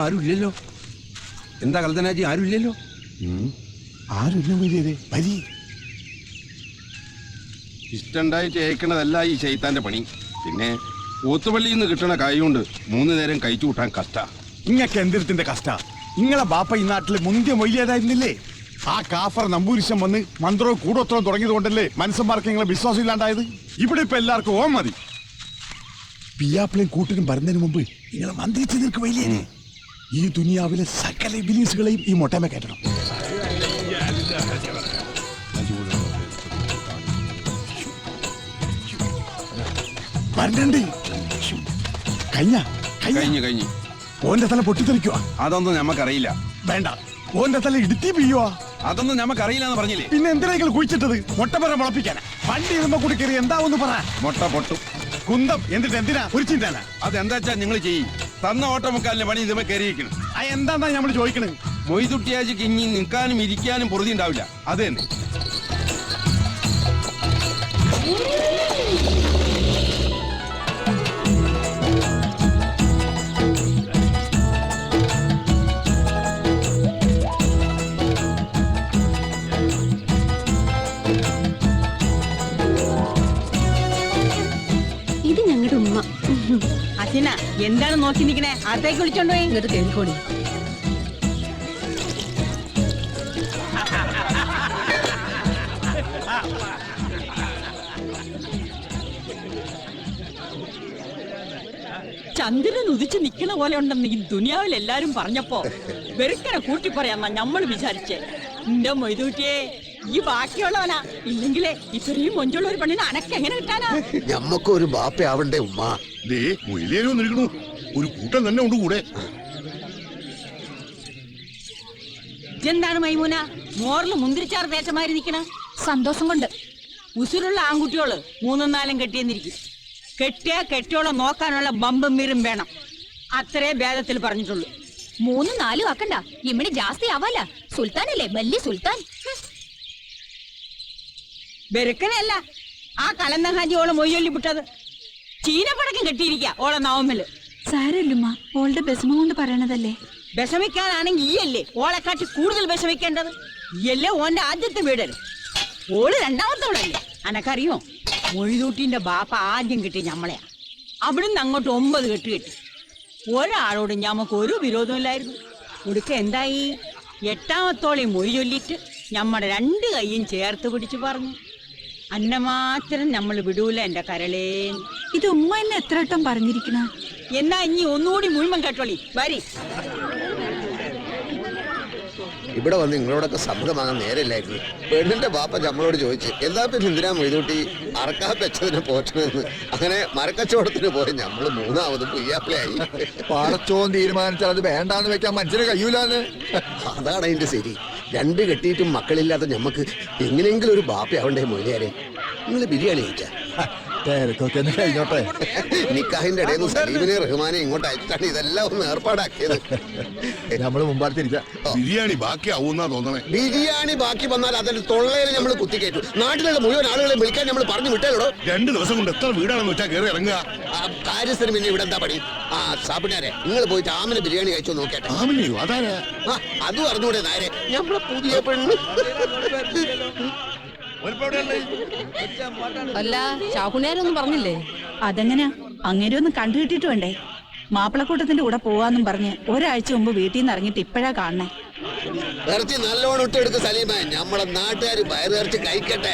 ആരുമില്ലല്ലോ. എന്താ കൽത്തനാജി? ആരുമില്ലല്ലോ. ആരുമില്ല വരി. ഇഷ്ടണ്ടായിട്ട് ഏക്കണതല്ല ഈ ശൈത്താന്റെ പണി. പിന്നെ ഓത്തുപള്ളിയിൽ നിന്ന് കിട്ടണ കായ് കൊണ്ട് 3 നേരം കഴിച്ചു കൂട്ടാൻ കഷ്ട. ഇങ്ങക്ക് എന്തിരത്തിന്റെ കഷ്ട? ഇങ്ങളെ ബാപ്പ ഈ നാട്ടില് മുന്തിയ മൊയ്യാതായിരുന്നില്ലേ? ആ കാഫർ നമ്പൂരിശം വന്ന് മന്ത്രവും കൂടോത്രവും തുടങ്ങിയത് കൊണ്ടല്ലേ മനുഷ്യന്മാർക്ക് നിങ്ങളെ വിശ്വാസം ഇല്ലാണ്ടായത്. ഇവിടെ ഇപ്പൊ എല്ലാവർക്കും ഓം മതി. പിയാപ്പിളയും കൂട്ടിനും വരുന്നതിന് മുമ്പ് നിങ്ങളെ മന്ത്രിച്ച് നിൽക്ക് വൈലേ. ഈ ദുനിയാവിലെ സകല ബിലീസുകളെയും ഈ മൊട്ടമ കയറ്റണം. കഴിഞ്ഞു. ഓന്റെ തല പൊട്ടിത്തെറിക്കുക. അതൊന്നും നമുക്കറിയില്ല. വേണ്ട, ഓന്റെ തല ഇടുത്തി പിയ്യുവാ. അതൊന്നും നമുക്കറിയില്ലെന്ന് പറഞ്ഞില്ലേ? പിന്നെ എന്തിനാ കുഴിച്ചിട്ടത്? മുട്ടപ്പറ മുളപ്പിക്കാനാ? വണ്ടി ഇരുമ്പോ കൂടി കയറി എന്താവെന്ന് പറ. മുട്ട പൊട്ടും. കുന്തം എന്നിട്ട് എന്തിനാ കുരിച്ചിട്ടാനാ? അതെന്താ വെച്ചാ നിങ്ങൾ ചെയ്യും. തന്ന ഓട്ടമുക്കാലിന്റെ പണി ഇതുമേ കയറിയിരിക്കണം. എന്താ നമ്മൾ ചോദിക്കണത്? മൊയ്തുട്ടിയാജിക്ക് ഇനി നിൽക്കാനും ഇരിക്കാനും പൊറുതി ഉണ്ടാവില്ല. അത് തന്നെ. ഇത് ഞങ്ങളുടെ ഉമ്മ. അച്ഛന എന്താണ് നോക്കി നിക്കണേ? അകത്തേക്ക് വിളിച്ചോണ്ടോ? ഇങ്ങോട്ട് കേൾക്കോളി. ചന്ദ്രൻ ഉദിച്ച് നിക്കണ പോലെ ഉണ്ടെന്ന് ഈ ദുനിയാവിൽ എല്ലാരും പറഞ്ഞപ്പോ വെറുക്കനെ കൂട്ടി പറയാന്നാ നമ്മൾ വിചാരിച്ചേ. എന്റെ മൊയ്തൂട്ടിയെ, ഈ ബാക്കിയുള്ളവനാ. ഇല്ലെങ്കിലേ ഇത്രയും മൊഞ്ചുള്ള ഒരു പെണ്ണിന് അനക്കെങ്ങനെ കിട്ടാനാ? ഞമ്മക്കൊരു ബാപ്പയാവണ്ടേ ഉമ്മ? ഒരു കൂട്ടം തന്നെ ഉണ്ട് കൂടെ. എന്താണ് മൈമൂന മോറില് മുന്തിരിച്ചാർ ദേശമാരി നിക്കണ? സന്തോഷം കൊണ്ട്. ഉസുരുള്ള ആൺകുട്ടിയോള് 3-4 കെട്ടിയെന്നിരിക്കും. കെട്ടിയോളം നോക്കാനുള്ള ബമ്പും മീറും വേണം. അത്രേ ഭേദത്തിൽ പറഞ്ഞിട്ടുള്ളൂ. 3-4 ആക്കണ്ട, ഇമ്മണി ജാസ്തി ആവാല. സുൽത്താനല്ലേ, വലിയ സുൽത്താൻ. ബെരുക്കനല്ല ആ കലന്ന ഹാജി ഓളെ മൊയ്യൊല്ലി വിട്ടത്. ചീനപ്പടക്കം കെട്ടിയിരിക്ക ഓളെ നവമില്. സാരല്ലുമ്മ, ഓളുടെ ബെസമ കൊണ്ട് പറയണതല്ലേ. വിഷമിക്കാനാണെങ്കിൽ ഈയല്ലേ ഓളെക്കാട്ടി കൂടുതൽ വിഷമിക്കേണ്ടത്. ഈയല്ലേ ഓന്റെ ആദ്യത്തെ വീടല്ലേ. ഓള് രണ്ടാമത്തോളല്ലേ. അനക്കറിയോ, മൊയ്തൂട്ടിന്റെ ബാപ്പ ആദ്യം കിട്ടി ഞമ്മളെയാ. അവിടുന്ന് അങ്ങോട്ട് 9 കെട്ട് കെട്ടി. ഒരാളോട് ഞമ്മക്ക് ഒരു വിരോധമില്ലായിരുന്നു. ഒടുക്ക എന്തായി? 8ാമത്തോളെ മൊയ് ചൊല്ലിട്ട് ഞമ്മടെ 2 കൈയും ചേർത്ത് പിടിച്ചു പറഞ്ഞു, അന്ന മാത്രം നമ്മൾ വിടൂല എന്റെ കരളേ. ഇത് ഉമ്മ എന്നെ എത്ര വട്ടം പറഞ്ഞിരിക്കണ. എന്നാ ഇനി ഒന്നുകൂടി മുഴുവൻ കേട്ടോളി. വരി. ഇവിടെ വന്ന് നിങ്ങളോടൊക്കെ സമ്മതം വാങ്ങാൻ നേരമില്ലായിരുന്നു. പെണ്ണിന്റെ ബാപ്പ നമ്മളോട് ചോദിച്ചു, എന്താ പിന്നെ എന്തിനാ മൊയ്തൂട്ടി അറക്കാ വെച്ചതിനെ പോറ്റണമെന്ന്. അങ്ങനെ മരക്കച്ചവടത്തിന് പോയി നമ്മൾ 3ാമത് പുയ്യാപ്പിളയായി. പാടച്ചോൻ തീരുമാനിച്ചാൽ അത് വേണ്ടാന്ന് വെക്കാൻ മനുഷ്യന് കഴിയൂലെന്ന്. അതാണ് അതിന്റെ ശരി. 2 കെട്ടിയിട്ടും മക്കളില്ലാത്ത ഞമ്മക്ക് എങ്ങനെയെങ്കിലും ഒരു ബാപ്പയാവണ്ടേ മൊയ്യാരെ? നിങ്ങൾ ബിരിയാണി കഴിച്ചാ? തിരക്കൊക്കെ കഴിഞ്ഞോട്ടെ. നിക്കാഹിന്റെ ഇടയിൽ നിന്ന് സലീമിനെ റഹ്മാനെ ഇങ്ങോട്ട് അയച്ചിട്ടാണ് ഇതെല്ലാം ഒന്ന് ഏർപ്പാടാക്കിയത്. നമ്മള് മുമ്പാടുത്തിരിക്കാം. ബിരിയാണി ബാക്കിയാവൂന്നാ തോന്നണേ. ബിരിയാണി ബാക്കി വന്നാൽ അതിന്റെ തൊള്ളയിൽ നമ്മൾ കുത്തിക്കയറ്റു. നാട്ടിലുള്ള മുഴുവൻ ആളുകളെ വിളിക്കാൻ നമ്മൾ പറഞ്ഞു വിട്ടേടോ. 2 ദിവസം കൊണ്ട് എത്ര വീടാണെന്ന് വെച്ചാൽ കയറി ഇറങ്ങുക. കാര്യസ്ഥന് പിന്നെ ഇവിടെ എന്താ പണി? സാപ്പിട്ടാരെ നിങ്ങൾ പോയിട്ട് ആമിന് ബിരിയാണി കഴിച്ചു നോക്കട്ടെ. ആമിനെയോ? അതാരാ? അതും അറിഞ്ഞൂടെ നേരെ നമ്മളെ പുതിയ പെണ്ണ്. അല്ല, ഷാഹുനേരൊന്നും പറഞ്ഞില്ലേ? അതെങ്ങനെയാ? അങ്ങേരെ ഒന്ന് കണ്ടുകിട്ടിട്ട് വേണ്ടേ? മാപ്പിളക്കൂട്ടത്തിന്റെ കൂടെ പോവാന്നും പറഞ്ഞ് ഒരാഴ്ച മുമ്പ് വീട്ടിൽ നിന്ന് ഇറങ്ങിയിട്ട് ഇപ്പഴാ കാണണേ. ഇറച്ചി നല്ലോണം ഇട്ടെടുക്ക് സലീമ. നമ്മളെ നാട്ടുകാർ വയറിറച്ചി കഴിക്കട്ടെ.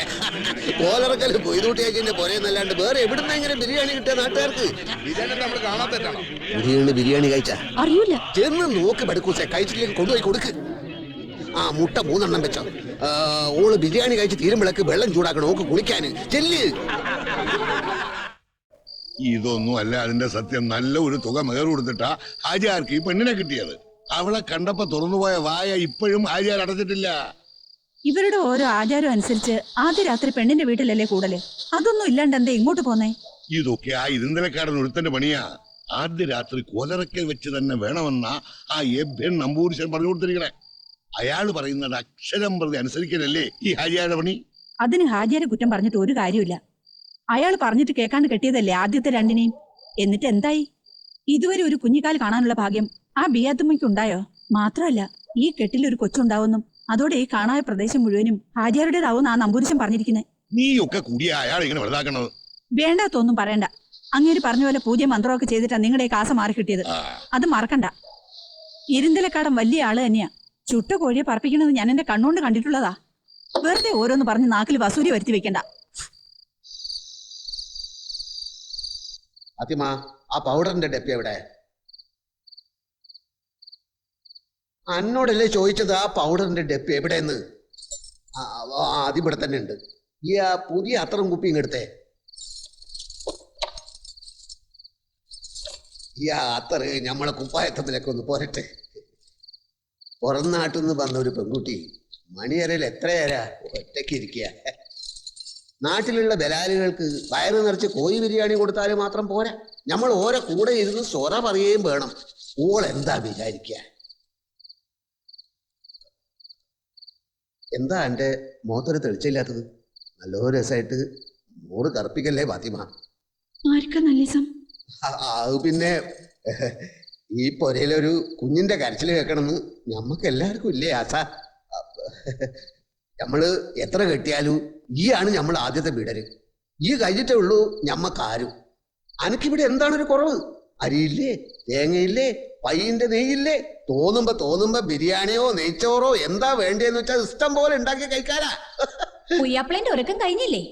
കോലറക്കല് കൊയ്തൂട്ടിയാക്കിന്റെ പൊരയെന്നല്ലാണ്ട് വേറെ എവിടുന്ന എങ്ങനെ ബിരിയാണി കിട്ടിയ നാട്ടുകാർക്ക്? ബിരിയാണി കഴിച്ച അറിയൂല. ചെന്ന് നോക്ക് ബടുക്കൂസെ. കഴിച്ചില്ലെങ്കിൽ കൊണ്ടുപോയി കൊടുക്ക്. മുട്ട 3 എണ്ണം വെച്ചോ. ഓള് ബിരിയാണി കഴിച്ച് തീരുമ്പോഴേക്ക് വെള്ളം ചൂടാക്കണം. ഓക്ക് കുളിക്കാന് ചെല്ല്. ഇതൊന്നും അല്ല അതിന്റെ സത്യം. നല്ല ഒരു തുക മേർ കൊടുത്തിട്ടാ ഹാജിയാർക്ക് ഈ പെണ്ണിനെ കിട്ടിയത്. അവളെ കണ്ടപ്പോ തുറന്നുപോയ വായ ഇപ്പോഴും ഹാജിയാർ അടച്ചിട്ടില്ല. ഇവരുടെ ഓരോ ആചാരം അനുസരിച്ച് ആദ്യ രാത്രി പെണ്ണിന്റെ വീട്ടിലല്ലേ കൂടല്. അതൊന്നും ഇല്ലാണ്ട് എന്താ ഇങ്ങോട്ട് പോന്നേ? ഇതൊക്കെ ആ ഇരുന്തലക്കാരൻ ഒരുത്തന്റെ പണിയാ. ആദ്യ രാത്രി കോലറക്കൽ വെച്ച് തന്നെ വേണമെന്നാ ആ എബ്യൻ നമ്പൂരിശൻ പറഞ്ഞു കൊടുത്തിരിക്കണേ. അയാൾ പറയുന്നത് അക്ഷരം പ്രതി അനുസരിക്കലല്ലേ ഈ ഹാജിയാരുടെ പണി? അതിന് ഹാജിയാരെ കുറ്റം പറഞ്ഞിട്ട് ഒരു കാര്യമില്ല. അയാൾ പറഞ്ഞിട്ട് കേൾക്കാണ്ട് കെട്ടിയതല്ലേ ആദ്യത്തെ 2നെയും. എന്നിട്ട് എന്തായി? ഇതുവരെ ഒരു കുഞ്ഞിക്കാൽ കാണാനുള്ള ഭാഗ്യം ആ ബിയാത്തുമ്മയ്ക്കുണ്ടായോ? മാത്രമല്ല ഈ കെട്ടിലൊരു കൊച്ചുണ്ടാവുന്നും അതോടെ ഈ കാണായ പ്രദേശം മുഴുവനും ഹാജിയാരുടേതാവുന്ന ആ നമ്പൂരിശൻ പറഞ്ഞിരിക്കുന്നത്. നീയൊക്കെ കൂടിയ അയാൾ ഇങ്ങനെ വെറുതാക്കണത്. വേണ്ടാത്തൊന്നും പറയണ്ട. അങ്ങേര് പറഞ്ഞ പോലെ പൂജ മന്ത്രമൊക്കെ ചെയ്തിട്ടാ നിങ്ങളുടെ ഈ കാസ മാറി കിട്ടിയത്. അത് മറക്കണ്ട. ഇരുന്തലക്കാടൻ വലിയ ആള് തന്നെയാ. ചുട്ട കോഴിയെ പറപ്പിക്കണത് ഞാൻ എന്റെ കണ്ണുകൊണ്ട് കണ്ടിട്ടുള്ളതാ. വെറുതെ ഓരോന്ന് പറഞ്ഞ് നാക്കിൽ വസൂരി വരുത്തി വെക്കണ്ട. ഫാത്തിമ, ആ പൗഡറിന്റെ ഡപ്പി എവിടെ? അന്നോടല്ലേ ചോദിച്ചത് ആ പൗഡറിന്റെ ഡപ്പി എവിടെയെന്ന്? അതിവിടെ തന്നെ ഉണ്ട്. ഈ ആ പുതിയ അത്തറും കുപ്പി ഇങ്ങെടുത്തേ. ഈ ആ അത്തറ് നമ്മളെ കുപ്പായത്തമ്മിലൊക്കെ ഒന്ന് പോരട്ടെ. പുറം നാട്ടിൽ നിന്ന് വന്ന ഒരു പെൺകുട്ടി മണിയറയിൽ എത്രയേരാ ഒറ്റയ്ക്ക് ഇരിക്കുക. നാട്ടിലുള്ള ബലാലുകൾക്ക് വയറ് നിറച്ച് കോഴി ബിരിയാണി കൊടുത്താൽ മാത്രം പോരാ, നമ്മൾ ഓരോ കൂടെ ഇരുന്ന് സൊറ പറയുകയും വേണം. ഓൾ എന്താ വിചാരിക്കുക? എന്താ എൻ്റെ മുഖത്തൊരു തെളിച്ചില്ലാത്തത്? നല്ലൊരു രസമായിട്ട് മോറ് കറുപ്പിക്കല്ലേ ഫാത്തിമ? അത് പിന്നെ ഈ പൊരയിലൊരു കുഞ്ഞിന്റെ കരച്ചിൽ കേൾക്കണമെന്ന് ഞമ്മക്ക് എല്ലാവർക്കും ഇല്ലേ ആശ? നമ്മള് എത്ര കെട്ടിയാലും ഈ ആണ് നമ്മൾ ആദ്യത്തെ വീടര്. ഈ കഴിഞ്ഞിട്ടേ ഉള്ളൂ ഞമ്മക്കാരും. അനക്കിവിടെ എന്താണൊരു കുറവ്? അരിയില്ലേ, തേങ്ങയില്ലേ, പയ്യന്റെ നെയ്യില്ലേ? തോന്നുമ്പോ ബിരിയാണിയോ നെയ്ച്ചോറോ എന്താ വേണ്ടേന്ന് വെച്ചാൽ ഇഷ്ടം പോലെ ഉണ്ടാക്കി കഴിക്കാനാ. പുയ്യാപ്പിളന്റെ ഒരുക്കം കഴിഞ്ഞില്ലേ?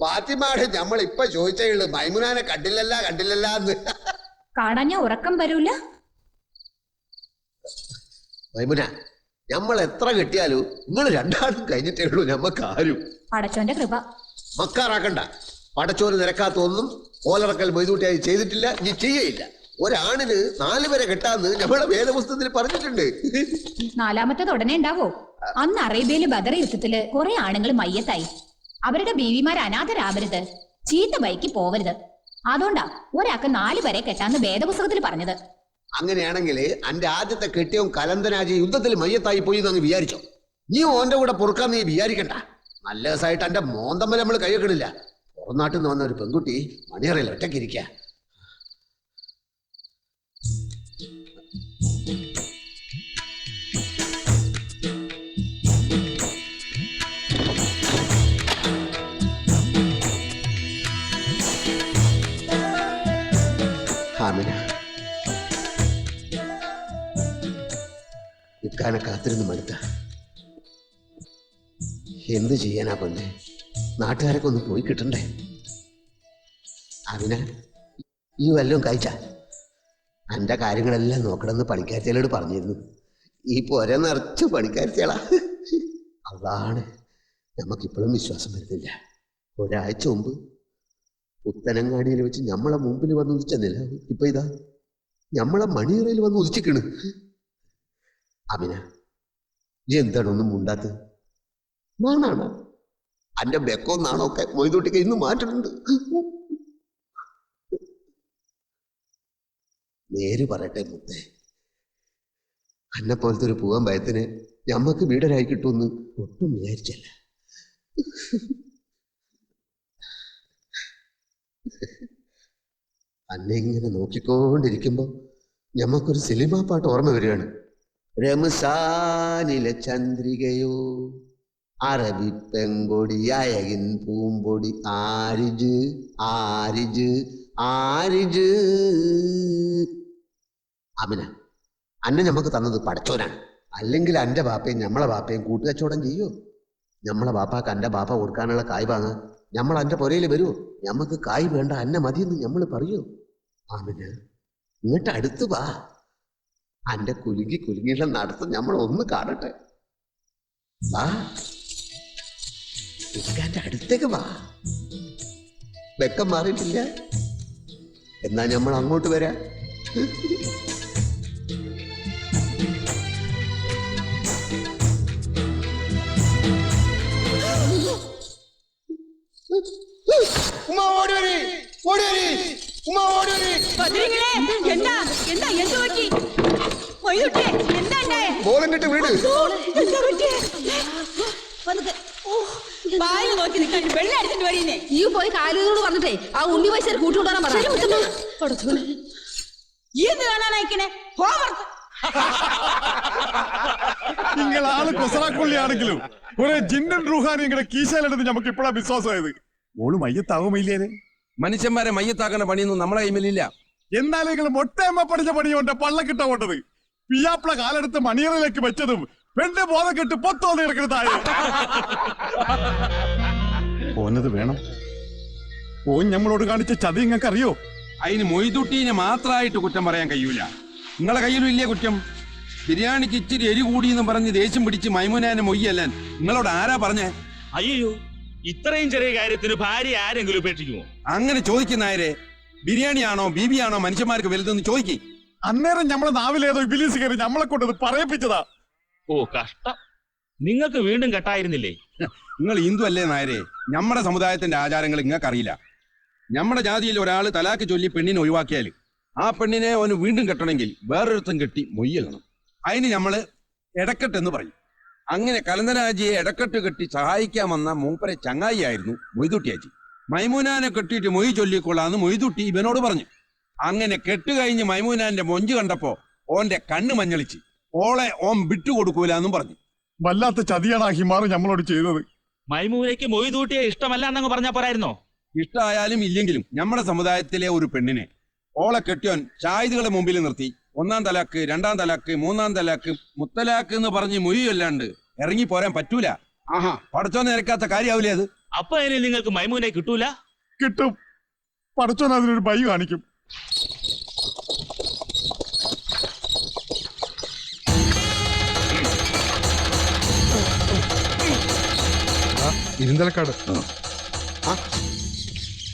ഫാത്തിമാട് നമ്മൾ ഇപ്പൊ ചോദിച്ചേ ഉള്ളു, മൈമുനാനെ കണ്ടില്ലല്ല എന്ന്. കാണാൻ ഞാൻ ഉറക്കം വരൂല. മൈമുന, നമ്മൾ എത്ര കെട്ടിയാലും നിങ്ങൾ രണ്ടാളും കഴിഞ്ഞിട്ടേ ഉള്ളൂ ഞമ്മക്കാരും. പടച്ചോന്റെ കൃപ. മക്കാറാക്കണ്ട. പടച്ചോന് നിരക്കാത്തൊന്നും ഓലറക്കൽ മൊയ്തൂട്ടിയായി ചെയ്തിട്ടില്ല, നീ ചെയ്യയില്ല. ഒരാണിന് 4 പേരെ കെട്ടാന്ന് നമ്മളെ വേദപുസ്തകത്തിൽ പറഞ്ഞിട്ടുണ്ട്. 4ാമത്തേത് ഉടനെ ഉണ്ടാവോ? അന്ന് അറേബ്യയില് ബദർ യുദ്ധത്തില് കുറെ ആണുങ്ങൾ മയ്യത്തായി. അവരുടെ ബീവിമാർ അനാഥരാവരുത്, ചീത്ത ബൈക്ക് പോവരുത്. അതുകൊണ്ടാ ഒരാൾക്ക് 4 പേരെ കെട്ടാന്ന് വേദപുസ്തകത്തിൽ പറഞ്ഞത്. അങ്ങനെയാണെങ്കിൽ എന്റെ ആദ്യത്തെ കെട്ടിയവും കലന്തനാജി യുദ്ധത്തിൽ മയ്യത്തായി പോയി എന്ന് വിചാരിച്ചോ? നീ ഓന്റെ കൂടെ പൊറുക്കാൻ നീ വിചാരിക്കണ്ട. നല്ല ദിവസമായിട്ട് എന്റെ മോന്തമ്മൽ നമ്മൾ കൈവെക്കണില്ല. പുറംനാട്ടിൽ നിന്ന് വന്ന ഒരു പെൺകുട്ടി മണിയറയിൽ ഒറ്റയ്ക്കിരിക്കുക. ആമിന, ഇക്കാനെ കാത്തിരുന്ന് മടുത്ത. എന്ത് ചെയ്യാനാ പൊന്നെ? നാട്ടുകാരൊക്കെ ഒന്ന് പോയി കിട്ടണ്ടേ? ആമിന, ഈ വല്ലതും കഴിച്ച എൻ്റെ കാര്യങ്ങളെല്ലാം നോക്കണമെന്ന് പണിക്കാരിച്ചയോട് പറഞ്ഞിരുന്നു. ഈ പോര നിറച്ച് പണിക്കാരിച്ചളാ. അതാണ് നമുക്കിപ്പോഴും വിശ്വാസം വരുന്നില്ല. ഒരാഴ്ച മുമ്പ് പുത്തനങ്ങാടിയിൽ വെച്ച് നമ്മളെ മുമ്പിൽ വന്ന് ഉദിച്ചെന്നില്ല, ഇപ്പൊ ഇതാ നമ്മളെ മണിയറയിൽ വന്ന് ഉദിച്ചിക്കണ്. അമിന, എന്താണ് ഒന്നും മുണ്ടാത്തത്? നാണാണ് അന്റെ ബെക്കോ നാണൊക്കെ മൊയ്തൂട്ടിക്ക് ഇന്ന് മാറ്റുന്നുണ്ട്. നേര് പറയട്ടെ മുത്തേ, അന്നെ പോലത്തെ ഒരു പൂവൻ ഭയത്തിന് ഞമ്മക്ക് വീടരായി കിട്ടുമെന്ന് ഒട്ടും വിചാരിച്ചല്ല. അന്നെ ഇങ്ങനെ നോക്കിക്കൊണ്ടിരിക്കുമ്പോ ഞമ്മക്കൊരു സിനിമാ പാട്ട് ഓർമ്മ വരികയാണ്. രമസാനിലെ ചന്ദ്രികയോ അറബി പെങ്കൊടി അയകിൻ പൂമ്പൊടി ആരിജ് ആരിജ് ആരിജ്. അമിന, അന്നെ ഞമ്മക്ക് തന്നത് പടച്ചോനാണ്. അല്ലെങ്കിൽ എൻ്റെ ബാപ്പയും നമ്മളെ ബാപ്പയും കൂട്ടുകച്ചവടം ചെയ്യോ? നമ്മളെ ബാപ്പാക്ക് എൻ്റെ ബാപ്പ കൊടുക്കാനുള്ള കായ് വാങ്ങാൻ നമ്മൾ എൻ്റെ പുരയിൽ വരുമോ? ഞമ്മക്ക് കായ് വേണ്ട, അന്നെ മതിയെന്ന് നമ്മൾ പറയോ? ആമിന, ഇങ്ങോട്ട് അടുത്ത് വാ. അന്റെ കുലുങ്ങിയുള്ള നടത്തം നമ്മൾ ഒന്ന് കാണട്ടെ. വാ, ഇക്കാന്റെ അടുത്തേക്ക് വാ. വെക്കം മാറിയിട്ടില്ല എന്നാ നമ്മൾ അങ്ങോട്ട് വരാം. ബോലങ്ങിട്ട് വീട് ഈ പോയി കാലിനോട് പറഞ്ഞിട്ടേ ആ ഉണ്ണി പൈസ കൂട്ടുകൂടാൻ പറഞ്ഞു. ഈ എന്ത് കാണാൻ അയക്കണേ ഹോംവർക്ക് നിങ്ങൾ ആള് കൊസറാക്കൊള്ളിയാണെങ്കിലും ഒരു ജിന്നൻ റൂഹാനി നിങ്ങളുടെ കീശയിലെടുത്ത് നമുക്ക് ഇപ്പോഴാ വിശ്വാസമായത്. ഓള് മയ്യത്താകുമില്ലേ? മനുഷ്യന്മാരെ മയ്യത്താക്കുന്ന പണിയൊന്നും നമ്മളെ കൈമില്ല. എന്നാലും നിങ്ങൾ മൊട്ടയമ്മ പഠിച്ച പണിയുണ്ട് പള്ളക്കിട്ട കൊണ്ടത്. പിയാപ്പിള കാലെടുത്ത് മണിയറയിലേക്ക് വെച്ചതും പെണ്ണ് ബോധം കെട്ട് പൊത്തോന്ന് കിടക്കുന്ന താഴെ പോന്നത് വേണം. ഓൻ നമ്മളോട് കാണിച്ച ചതി നിങ്ങൾക്ക് അറിയോ? അതിന് മൊയ്തുട്ടീനെ മാത്രമായിട്ട് കുറ്റം പറയാൻ കഴിയൂല. നിങ്ങളെ കയ്യിലും ഇല്ലേ കുറ്റം? ബിരിയാണിക്ക് ഇച്ചിരി എരി കൂടിയെന്ന് പറഞ്ഞ് ദേഷ്യം പിടിച്ച് മൈമുനാനെ മൊയ്യല്ലാൻ നിങ്ങളോട് ആരാ പറഞ്ഞേ? അയ്യോ, ഇത്രയും ചെറിയ കാര്യത്തിന് ഭാര്യ ആരെങ്കിലും ഉപേക്ഷിക്കുമോ? അങ്ങനെ ചോദിക്കുന്നായരെ ബിരിയാണിയാണോ ബീബിയാണോ മനുഷ്യന്മാർക്ക് വലുതെന്ന് ചോദിക്കേ. അന്നേരം നമ്മളെ നാവിലേതോ ഇബിലീസ് കയറി നമ്മളെ കൊണ്ടത് പറയിപ്പിച്ചതാ. ഓ കഷ്ടം, നിങ്ങൾക്ക് വീണ്ടും കെട്ടായിരുന്നില്ലേ? നിങ്ങൾ ഹിന്ദു അല്ലേ നായരെ? നമ്മുടെ സമുദായത്തിന്റെ ആചാരങ്ങൾ നിങ്ങൾക്ക് അറിയില്ല. നമ്മുടെ ജാതിയിൽ ഒരാൾ തലാക്ക് ചൊല്ലി പെണ്ണിനെ ഒഴിവാക്കിയാൽ ആ പെണ്ണിനെ അവന് വീണ്ടും കെട്ടണമെങ്കിൽ വേറൊരുത്തം കെട്ടി മൊയ്യണം. അതിന് നമ്മള് എടക്കെട്ടെന്ന് പറയും. അങ്ങനെ കലന്തരാജിയെ എടക്കെട്ട് കെട്ടി സഹായിക്കാൻ വന്ന മൂപ്പരെ ചങ്ങായിയായിരുന്നു മൊയ്തുട്ടിയാച്ചി. മൈമൂനാനെ കെട്ടിയിട്ട് മൊയ് ചൊല്ലിക്കൊള്ളാന്ന് മൊയ്തുട്ടി ഇവനോട് പറഞ്ഞു. അങ്ങനെ കെട്ട് കഴിഞ്ഞ് മൈമൂനാന്റെ മൊഞ്ച് കണ്ടപ്പോ ഓന്റെ കണ്ണ് മഞ്ഞളിച്ച് ഓളെ ഓൻ വിട്ടുകൊടുക്കൂലെന്നും പറഞ്ഞു. വല്ലാത്ത ചതിയാണ് ആ ഹിമാറ് നമ്മളോട് ചെയ്തത്. മൈമൂനയ്ക്ക് മൊയ്തൂട്ടിയെ ഇഷ്ടമല്ല എന്നങ്ങ് പറഞ്ഞാ പോരായിരുന്നോ? ഇഷ്ടമായാലും ഇല്ലെങ്കിലും നമ്മുടെ സമുദായത്തിലെ ഒരു പെണ്ണിനെ ഓളെ കെട്ടിയോൻ ഷാഹിദുകളെ മുമ്പിൽ നിർത്തി 1-ാം തലാക്ക് 2-ാം തലാക്ക് 3-ാം തലാക്ക് മുത്തലാക്ക് എന്ന് പറഞ്ഞ് മൊയ്യല്ലാണ്ട് ഇറങ്ങി പോരാൻ പറ്റൂല. ആഹാ, പടച്ചോൻ നിരക്കാത്ത കാര്യാവില്ലേ അത്? അപ്പൊ അതിന് നിങ്ങൾക്ക് മൈമൂനെ കിട്ടൂല? കിട്ടും. പടച്ചോൻ അതിനൊരു ബൈ കാണിക്കും. ഇരുന്തലക്കാട്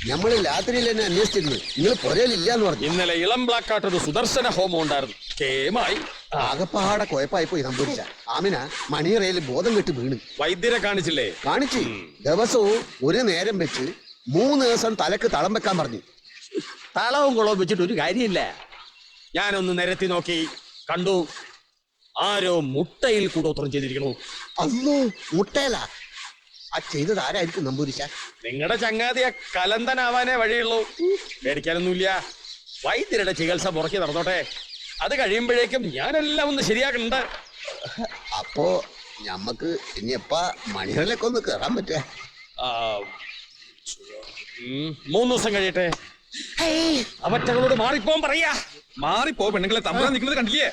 നമ്മള് രാത്രിയിൽ തന്നെ അന്വേഷിച്ചിരുന്നു. നിങ്ങൾ പുരയിലില്ലാന്ന് പറഞ്ഞു. ഇന്നലെ ഇളം ബ്ലാക്കാട്ടൊരു സുദർശന ഹോമം ഉണ്ടായിരുന്നു. കേമായി ആകപ്പാടെ കുഴപ്പമായി പോയി സംഭവിച്ച. ആമിന മണിയറയിൽ ബോധം കെട്ട് വീണ്. വൈദ്യരെ കാണിച്ചില്ലേ? കാണിച്ചു. ദിവസവും ഒരു നേരം വെച്ച് 3 ദിവസം തലക്ക് തളം വെക്കാൻ പറഞ്ഞു. തളവും കുളവും വെച്ചിട്ട് ഒരു കാര്യമില്ല. ഞാനൊന്ന് നിരത്തി നോക്കി, കണ്ടു ആരോ മുട്ടയിൽ കൂടോത്രം ചെയ്തിരിക്കണു. അല്ലോ, മുട്ടയല. ആ ചെയ്തത് ആരായിരിക്കും നമ്പൂരിശ? നിങ്ങളുടെ ചങ്ങാതിയെ കലന്തനാവാനേ വഴിയുള്ളൂ. പേടിക്കാനൊന്നുമില്ല. വൈദ്യരുടെ ചികിത്സ മുറക്കി നടന്നോട്ടെ. അത് കഴിയുമ്പോഴേക്കും ഞാനെല്ലാം ഒന്ന് ശരിയാക്കുന്നുണ്ട്. അപ്പോ ഞമ്മക്ക് ഇനി എപ്പാ മണികളിലൊക്കെ ഒന്ന് കേറാൻ പറ്റുക? 3 ദിവസം കഴിയട്ടെ. അവറ്റകളോട് മാറിപ്പോൻ പറയാ. മാറിപ്പോ പെണ്ണുങ്ങളെ തമ്മിൽ നിൽക്കുന്നത് കണ്ടില്ലേ?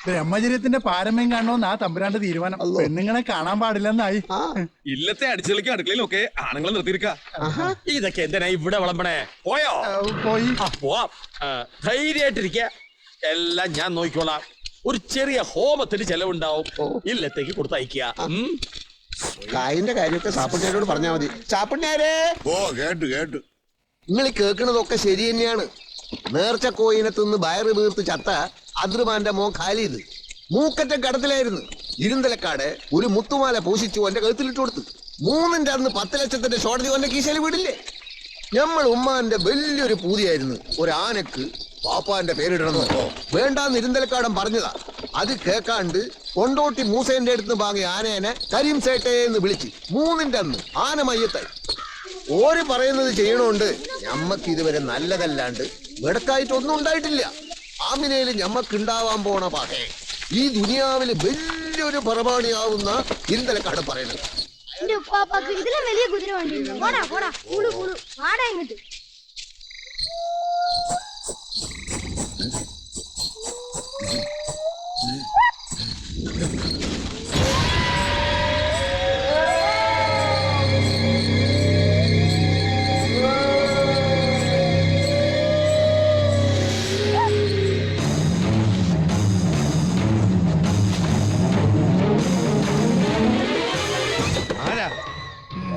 ബ്രഹ്മചര്യത്തിന്റെ പാരമ്യം കാണണമെന്ന് ആ തമ്പുരാന്റെ തീരുമാനം. പെണ്ണുങ്ങളെ കാണാൻ പാടില്ലെന്നായി. ഇല്ലത്തെ അടിച്ചുകളിക്കും അടുക്കളയിലൊക്കെ ആണുങ്ങളെ നിർത്തിയിരിക്ക. ഇതൊക്കെ എന്തിനാ ഇവിടെ വിളമ്പണേ? പോയോ? പോയി. പോവാം. ധൈര്യമായിട്ടിരിക്ക. എല്ലാം ഞാൻ നോക്കിക്കോളാം. ഒരു ചെറിയ ഹോമത്തിന് ചെലവുണ്ടാവും. ഇല്ലത്തേക്ക് കൊടുത്തയക്കുക. കായിന്റെ കാര്യമൊക്കെ സാപ്പുണ്ണിയാരോട് പറഞ്ഞാൽ മതി. സാപ്പുണ്ണിയാരേ, ഓ കേട്ടു കേട്ടു. നിങ്ങൾ കേൾക്കണതൊക്കെ ശരി തന്നെയാണ്. നേർച്ച കോയിനെ തിന്ന് വയറ് വീർത്ത് ചത്ത അദ്രുമാന്റെ മോൻ ഖാലിദ് മൂക്കറ്റ കടത്തിലായിരുന്നു. ഇരുന്തലക്കാട് ഒരു മുത്തുമാല പൂശിച്ചു എന്റെ കഴുത്തിലിട്ട് കൊടുത്ത് 3ന്റെ അന്ന് 10 ലക്ഷത്തിന്റെ ഷോർട്ട് എന്റെ കീശയിൽ വീടില്ലേ? നമ്മൾ ഉമ്മാന്റെ വലിയൊരു പൂതിയായിരുന്നു ഒരു ആനക്ക് പാപ്പാന്റെ പേരിടണമെന്ന്. വേണ്ടാന്ന് ഇരുന്തലക്കാടൻ പറഞ്ഞതാ. അത് കേക്കാണ്ട് കൊണ്ടോട്ടി മൂസേന്റെ അടുത്ത് വാങ്ങിയ ആനേനെ കരീം സേട്ടേ എന്ന് വിളിച്ച് 3ന്റെ അന്ന് ആന മയ്യത്തായി. ഓര് പറയുന്നത് ചെയ്യണോണ്ട് ഞമ്മക്ക് ഇതുവരെ നല്ലതല്ലാണ്ട് വെടക്കായിട്ടൊന്നും ഉണ്ടായിട്ടില്ല. ആമിനയില് ഞമ്മക്കുണ്ടാവാൻ പോണ പകേ ഈ ദുനിയാവില് വലിയൊരു പരമാണിയാവുന്ന ഇരുന്തലക്കാട് പറയുന്നത്. എന്റെ ഉപ്പാപ്പാക്ക് ഇതിലും വലിയ കുതിര വേണ്ടിയിരുന്നു. പോടാ പോടാ, കൂടു കൂടു, വാടാ ഇങ്ങോട്ട്.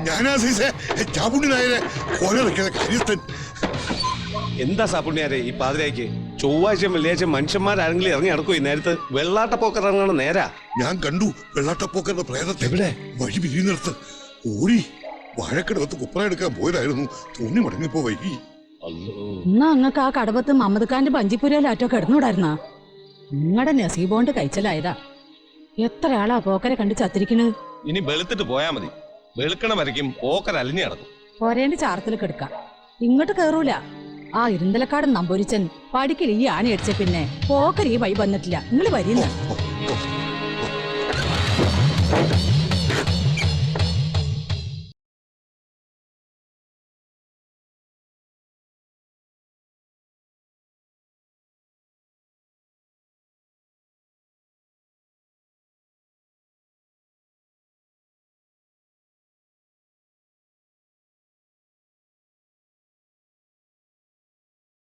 ഞാനാ സീസേ ചാപ്പുണ്ണി നായരെ കൊല വെക്കുന്ന കാര്യസ്ഥൻ. എന്താ സാപ്പുണ്ണിയാരെ ഈ പാതിരായ്ക്ക്? ചൊവ്വാഴ്ച വെള്ളിയാഴ്ച മനുഷ്യന്മാരാരെങ്കിലും ഇറങ്ങി നടക്കും. ഈ നേരത്ത് വെള്ളാട്ടപ്പോക്കർ ഇറങ്ങണ നേരാ. ഞാൻ കണ്ടു വെള്ളാട്ടപ്പോക്കറിന്റെ പ്രേതത്തെ. എവിടെ? വഴി പിരിയുന്നിടത്ത് ഓടി വാഴക്കടവത്ത് കുപ്പറ എടുക്കാൻ പോയതായിരുന്നു. തോന്നി മടങ്ങിപ്പോ വൈകി. എന്നാ അങ്ങക്ക് ആ കടവത്ത് മമ്മദ് ഖാന്റെ പഞ്ചിപ്പുരയിലാറ്റോ കിടന്നുകൂടായിരുന്നാ? നിങ്ങളുടെ നസീബോണ്ട് കഴിച്ചലായതാ. എത്ര ആളാ പോക്കരെ കണ്ട് ചത്തിരിക്കണത്. ഇനി വെളുത്തിട്ട് പോയാ മതി. വെളുക്കണ വരയ്ക്കും പോക്കർ അലിഞ്ഞു നടക്കും. ഒരേന്റെ ചാർത്തിൽ കിടക്കാം. ഇങ്ങോട്ട് കേറൂല. ആ ഇരുന്തലക്കാടൻ നമ്പൂരിച്ചൻ പടിക്കൽ ഈ ആണി അടിച്ച പിന്നെ പോക്കർ ഈ വൈ വന്നിട്ടില്ല നിങ്ങൾ വരുന്ന